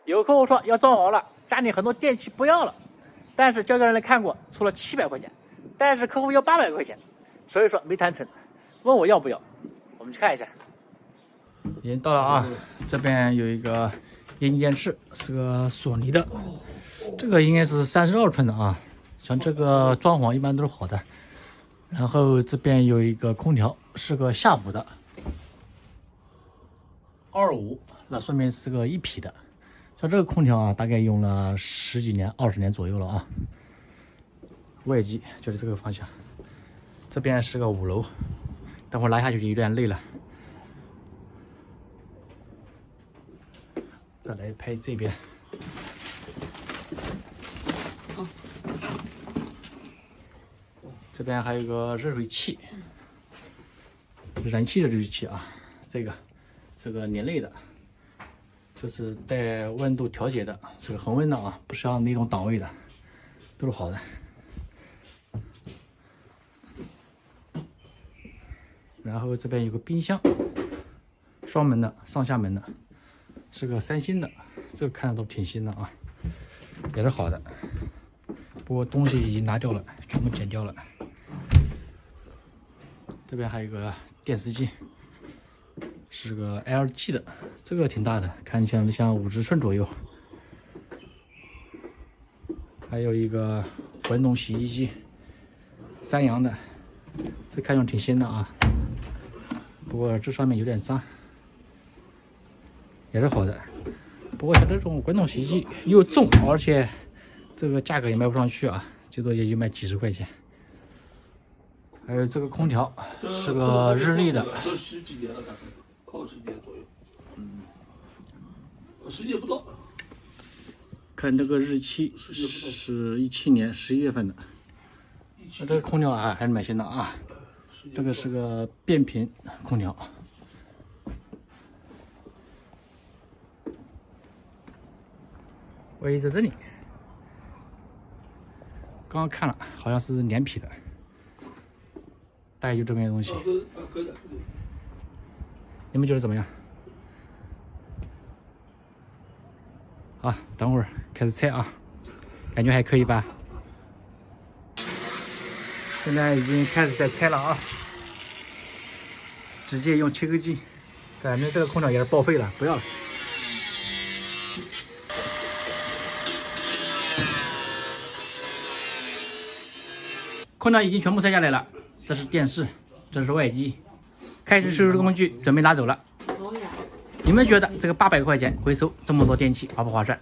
有客户说要装潢了，家里很多电器不要了，但是交给人来看过，出了700块钱，但是客户要800块钱，所以说没谈成，问我要不要。我们去看一下。已经到了啊，这边有一个液晶电视，是个索尼的，这个应该是32寸的啊。像这个装潢一般都是好的。然后这边有一个空调，是个夏普的25，那说明是个1匹的。像这个空调啊，大概用了10几年、20年左右了啊。外机就是这个方向，这边是个5楼，等会儿拉下去就有点累了。再来拍这边。这边还有个热水器，燃气的热水器啊，这个连内的，这是带温度调节的，是个恒温的啊，不像那种档位的，都是好的。然后这边有个冰箱，双门的，上下门的，是个3星的，这个看着都挺新的啊，也是好的。不过东西已经拿掉了，全部剪掉了。这边还有个电视机，是个 LG 的，这个挺大的，看起来像50寸左右。还有一个滚动洗衣机，三洋的，这看上挺新的啊，不过这上面有点脏，也是好的。不过像这种滚动洗衣机又重，而且这个价格也卖不上去啊，最多也就卖几十块钱。还有这个空调是个日立的，这10几年了，大概靠10年左右。10年不到。看这个日期是17年11月份的。这个空调啊还是蛮新的啊。这个是个变频空调。位在这里。刚刚看了，好像是连皮的。大概就这么些东西，你们觉得怎么样？好，等会儿开始拆啊，感觉还可以吧？现在已经开始在拆了啊，直接用切割机，感觉这个空调也是报废了，不要了。空调已经全部拆下来了。这是电视，这是外机，开始收拾工具，准备拿走了。你们觉得这个800块钱回收这么多电器划不划算？